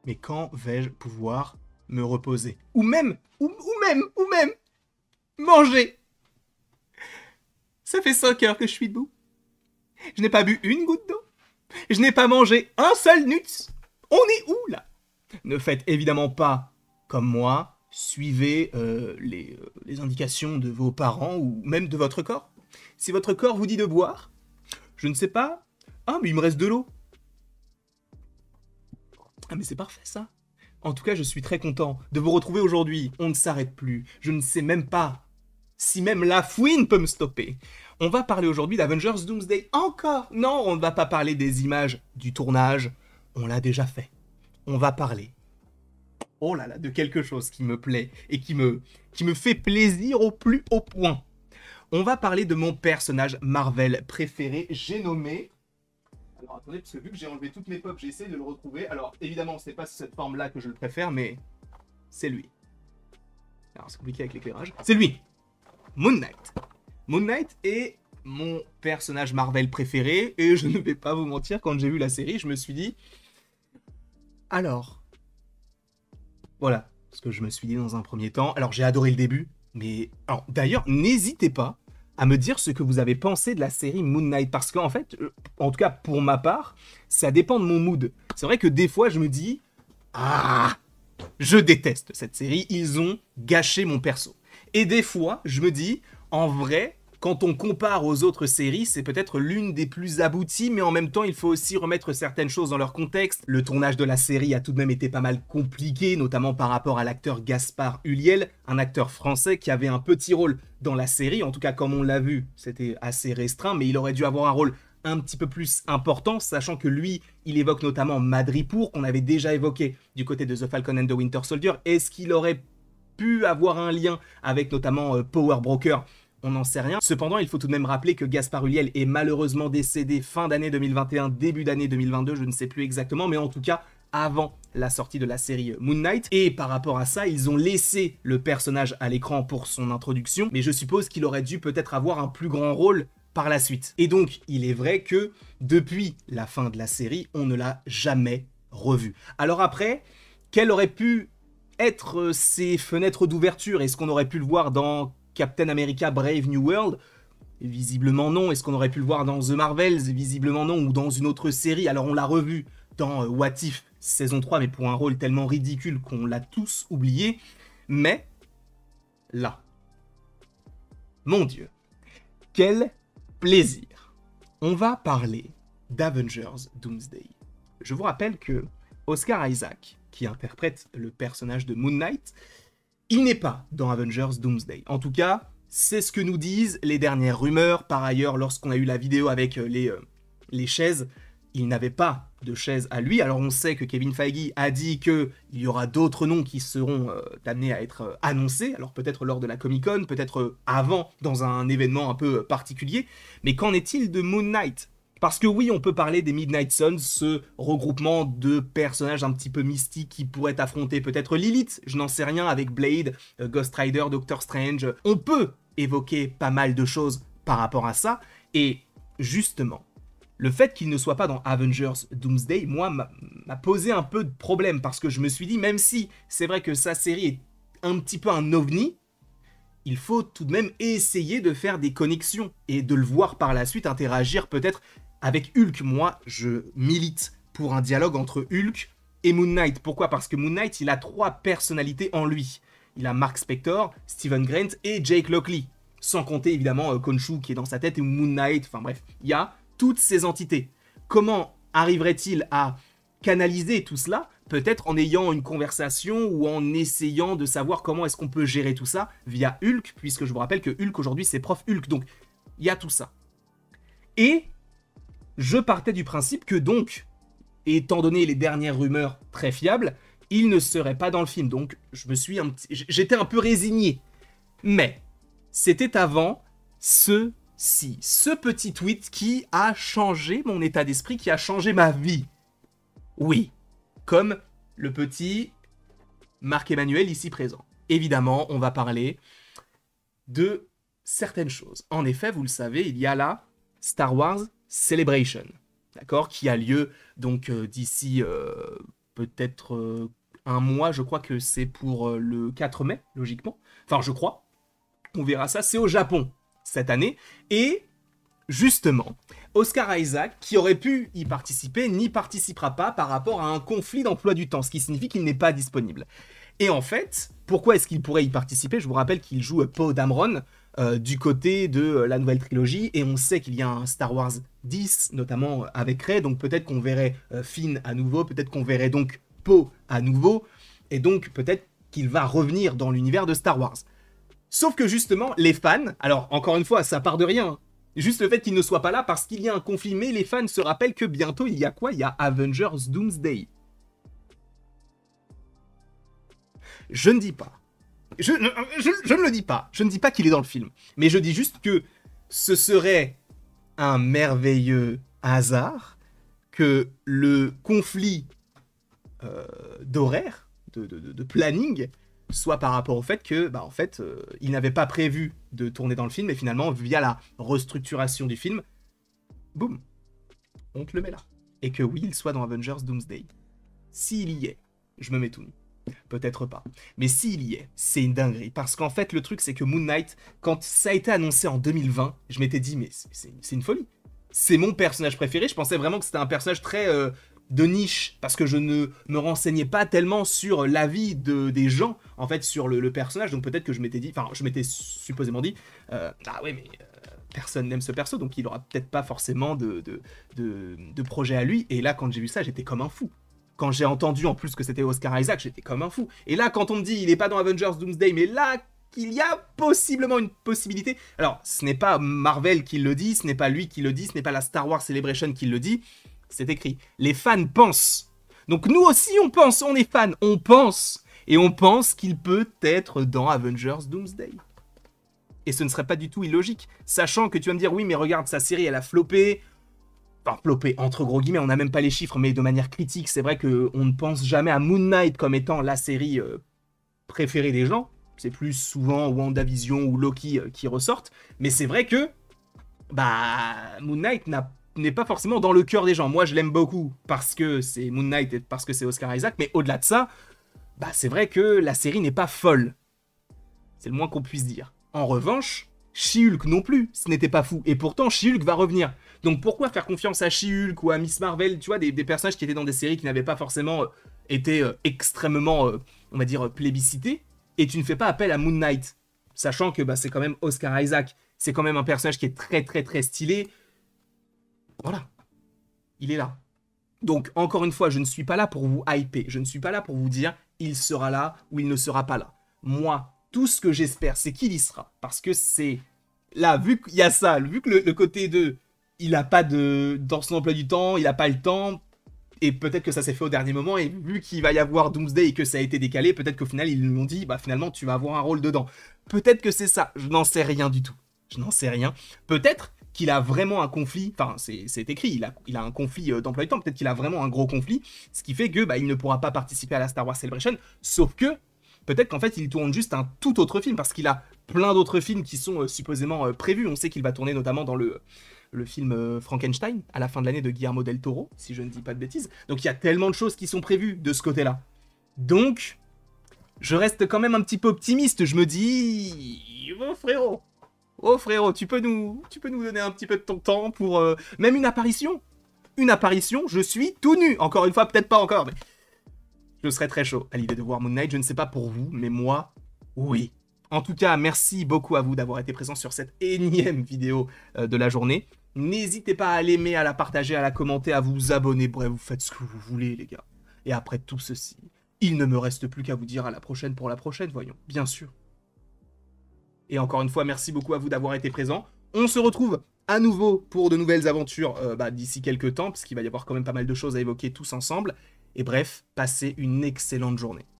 Mais quand vais-je pouvoir me reposer? Ou même manger? Ça fait 5 heures que je suis debout. Je n'ai pas bu une goutte d'eau. Je n'ai pas mangé un seul nuts. On est où là? Ne faites évidemment pas comme moi. Suivez les indications de vos parents ou même de votre corps. Si votre corps vous dit de boire, je ne sais pas. Ah, mais il me reste de l'eau. Ah, mais c'est parfait ça. En tout cas, je suis très content de vous retrouver aujourd'hui. On ne s'arrête plus. Je ne sais même pas si même la fouine peut me stopper. On va parler aujourd'hui d'Avengers Doomsday. Encore? Non, on ne va pas parler des images du tournage. On l'a déjà fait. On va parler, oh là là, de quelque chose qui me plaît et qui me fait plaisir au plus haut point. On va parler de mon personnage Marvel préféré. J'ai nommé... Alors attendez, parce que vu que j'ai enlevé toutes mes pop, j'ai essayé de le retrouver. Alors évidemment, c'est pas cette forme-là que je le préfère, mais c'est lui. Alors c'est compliqué avec l'éclairage. C'est lui, Moon Knight. Moon Knight est mon personnage Marvel préféré, et je ne vais pas vous mentir, quand j'ai vu la série, je me suis dit... Alors... Voilà ce que je me suis dit dans un premier temps. Alors j'ai adoré le début, mais... Alors d'ailleurs, n'hésitez pas à me dire ce que vous avez pensé de la série Moon Knight, parce qu'en fait, en tout cas pour ma part, ça dépend de mon mood. C'est vrai que des fois je me dis... Ah, je déteste cette série, ils ont gâché mon perso. Et des fois, je me dis, en vrai, quand on compare aux autres séries, c'est peut-être l'une des plus abouties, mais en même temps, il faut aussi remettre certaines choses dans leur contexte. Le tournage de la série a tout de même été pas mal compliqué, notamment par rapport à l'acteur Gaspard Ulliel, un acteur français qui avait un petit rôle dans la série. En tout cas, comme on l'a vu, c'était assez restreint, mais il aurait dû avoir un rôle un petit peu plus important, sachant que lui, il évoque notamment Madripoor, qu'on avait déjà évoqué du côté de The Falcon and the Winter Soldier. Est-ce qu'il aurait pu avoir un lien avec notamment Power Broker? On n'en sait rien. Cependant, il faut tout de même rappeler que Gaspard Ulliel est malheureusement décédé fin d'année 2021, début d'année 2022, je ne sais plus exactement, mais en tout cas avant la sortie de la série Moon Knight. Et par rapport à ça, ils ont laissé le personnage à l'écran pour son introduction, mais je suppose qu'il aurait dû peut-être avoir un plus grand rôle par la suite. Et donc, il est vrai que depuis la fin de la série, on ne l'a jamais revu. Alors après, quelles auraient pu être ces fenêtres d'ouverture? Est-ce qu'on aurait pu le voir dans Captain America Brave New World? Visiblement non. Est-ce qu'on aurait pu le voir dans The Marvels? Visiblement non. Ou dans une autre série? Alors on l'a revu dans What If saison 3, mais pour un rôle tellement ridicule qu'on l'a tous oublié. Mais là, mon Dieu, quel plaisir! On va parler d'Avengers Doomsday. Je vous rappelle que Oscar Isaac, qui interprète le personnage de Moon Knight, il n'est pas dans Avengers Doomsday. En tout cas, c'est ce que nous disent les dernières rumeurs. Par ailleurs, lorsqu'on a eu la vidéo avec les chaises, il n'avait pas de chaise à lui. Alors on sait que Kevin Feige a dit qu'il y aura d'autres noms qui seront amenés à être annoncés. Alors peut-être lors de la Comic-Con, peut-être avant, dans un événement un peu particulier. Mais qu'en est-il de Moon Knight? Parce que oui, on peut parler des Midnight Suns, ce regroupement de personnages un petit peu mystiques qui pourraient affronter peut-être Lilith, je n'en sais rien, avec Blade, Ghost Rider, Doctor Strange. On peut évoquer pas mal de choses par rapport à ça, et justement, le fait qu'il ne soit pas dans Avengers Doomsday, moi, m'a posé un peu de problème, parce que je me suis dit, même si c'est vrai que sa série est un petit peu un ovni, il faut tout de même essayer de faire des connexions, et de le voir par la suite interagir peut-être avec Hulk. Moi, je milite pour un dialogue entre Hulk et Moon Knight. Pourquoi? Parce que Moon Knight, il a 3 personnalités en lui. Il a Mark Spector, Stephen Grant et Jake Lockley. Sans compter évidemment Khonshu qui est dans sa tête et Moon Knight. Enfin bref, il y a toutes ces entités. Comment arriverait-il à canaliser tout cela? Peut-être en ayant une conversation ou en essayant de savoir comment est-ce qu'on peut gérer tout ça via Hulk, puisque je vous rappelle que Hulk aujourd'hui c'est Prof Hulk. Donc il y a tout ça. Et je partais du principe que donc, étant donné les dernières rumeurs très fiables, il ne serait pas dans le film. Donc j'étais un peu résigné. Mais c'était avant ce petit tweet qui a changé mon état d'esprit, qui a changé ma vie. Oui, comme le petit Marc-Emmanuel ici présent. Évidemment, on va parler de certaines choses. En effet, vous le savez, il y a la Star Wars Celebration, d'accord, qui a lieu donc d'ici peut-être un mois, je crois que c'est pour le 4 mai, logiquement. Enfin, je crois. On verra ça, c'est au Japon cette année. Et justement, Oscar Isaac, qui aurait pu y participer, n'y participera pas par rapport à un conflit d'emploi du temps, ce qui signifie qu'il n'est pas disponible. Et en fait, pourquoi est-ce qu'il pourrait y participer? Je vous rappelle qu'il joue Poe Dameron du côté de la nouvelle trilogie, et on sait qu'il y a un Star Wars 10, notamment avec Rey, donc peut-être qu'on verrait Finn à nouveau, peut-être qu'on verrait donc Poe à nouveau, et donc peut-être qu'il va revenir dans l'univers de Star Wars. Sauf que justement, les fans, alors encore une fois, ça part de rien, hein. Juste le fait qu'il ne soit pas là parce qu'il y a un conflit, mais les fans se rappellent que bientôt, il y a quoi? Il y a Avengers Doomsday. Je ne dis pas. Je ne le dis pas. Je ne dis pas qu'il est dans le film. Mais je dis juste que ce serait un merveilleux hasard que le conflit d'horaire, de planning, soit par rapport au fait que, en fait, il n'avait pas prévu de tourner dans le film, et finalement, via la restructuration du film, boum, on te le met là. Et que oui, il soit dans Avengers Doomsday. S'il y est, je me mets tout nu. Peut-être pas. Mais s'il y est, c'est une dinguerie. Parce qu'en fait, le truc, c'est que Moon Knight, quand ça a été annoncé en 2020, je m'étais dit, mais c'est une folie. C'est mon personnage préféré. Je pensais vraiment que c'était un personnage très de niche, parce que je ne me renseignais pas tellement sur l'avis des gens, en fait, sur le personnage. Donc peut-être que je m'étais dit, enfin, je m'étais supposément dit, ah ouais, mais personne n'aime ce perso, donc il aura peut-être pas forcément de projet à lui. Et là, quand j'ai vu ça, j'étais comme un fou. Quand j'ai entendu en plus que c'était Oscar Isaac, j'étais comme un fou. Et là, quand on me dit, il est pas dans Avengers Doomsday, mais là, qu'il y a possiblement une possibilité. Alors, ce n'est pas Marvel qui le dit, ce n'est pas lui qui le dit, ce n'est pas la Star Wars Celebration qui le dit. C'est écrit. Les fans pensent. Donc nous aussi, on pense, on est fans, on pense. Et on pense qu'il peut être dans Avengers Doomsday. Et ce ne serait pas du tout illogique. Sachant que tu vas me dire, oui, mais regarde, sa série, elle a floppé. Enfin, floppé, entre gros guillemets, on n'a même pas les chiffres, mais de manière critique, c'est vrai qu'on ne pense jamais à Moon Knight comme étant la série préférée des gens. C'est plus souvent WandaVision ou Loki qui ressortent. Mais c'est vrai que Moon Knight n'est pas forcément dans le cœur des gens. Moi, je l'aime beaucoup parce que c'est Moon Knight et parce que c'est Oscar Isaac. Mais au-delà de ça, c'est vrai que la série n'est pas folle. C'est le moins qu'on puisse dire. En revanche, She-Hulk non plus, ce n'était pas fou. Et pourtant, She-Hulk va revenir. Donc pourquoi faire confiance à She-Hulk ou à Miss Marvel, tu vois, des personnages qui étaient dans des séries qui n'avaient pas forcément été extrêmement, on va dire, plébiscités, et tu ne fais pas appel à Moon Knight, sachant que c'est quand même Oscar Isaac, c'est quand même un personnage qui est très très très stylé. Voilà, il est là. Donc encore une fois, je ne suis pas là pour vous hyper, je ne suis pas là pour vous dire il sera là ou il ne sera pas là. Moi, tout ce que j'espère, c'est qu'il y sera, parce que c'est là, vu qu'il y a ça, vu que le côté de il n'a pas dans son emploi du temps, il n'a pas le temps, et peut-être que ça s'est fait au dernier moment, et vu qu'il va y avoir Doomsday et que ça a été décalé, peut-être qu'au final ils lui ont dit, finalement tu vas avoir un rôle dedans. Peut-être que c'est ça, je n'en sais rien du tout. Je n'en sais rien. Peut-être qu'il a vraiment un conflit, enfin c'est écrit, il a un conflit d'emploi du temps, peut-être qu'il a vraiment un gros conflit, ce qui fait que il ne pourra pas participer à la Star Wars Celebration, sauf que peut-être qu'en fait il tourne juste un tout autre film, parce qu'il a plein d'autres films qui sont supposément prévus. On sait qu'il va tourner notamment dans le film Frankenstein, à la fin de l'année de Guillermo del Toro, si je ne dis pas de bêtises. Donc il y a tellement de choses qui sont prévues de ce côté-là. Donc, je reste quand même un petit peu optimiste. Je me dis, oh frérot, tu peux nous donner un petit peu de ton temps pour même une apparition. Une apparition, je suis tout nu. Encore une fois, peut-être pas encore, mais je serais très chaud à l'idée de voir Moon Knight. Je ne sais pas pour vous, mais moi, oui. En tout cas, merci beaucoup à vous d'avoir été présents sur cette énième vidéo de la journée. N'hésitez pas à l'aimer, à la partager, à la commenter, à vous abonner. Bref, vous faites ce que vous voulez, les gars. Et après tout ceci, il ne me reste plus qu'à vous dire à la prochaine pour la prochaine, voyons. Bien sûr. Et encore une fois, merci beaucoup à vous d'avoir été présents. On se retrouve à nouveau pour de nouvelles aventures d'ici quelques temps, parce qu'il va y avoir quand même pas mal de choses à évoquer tous ensemble. Et bref, passez une excellente journée.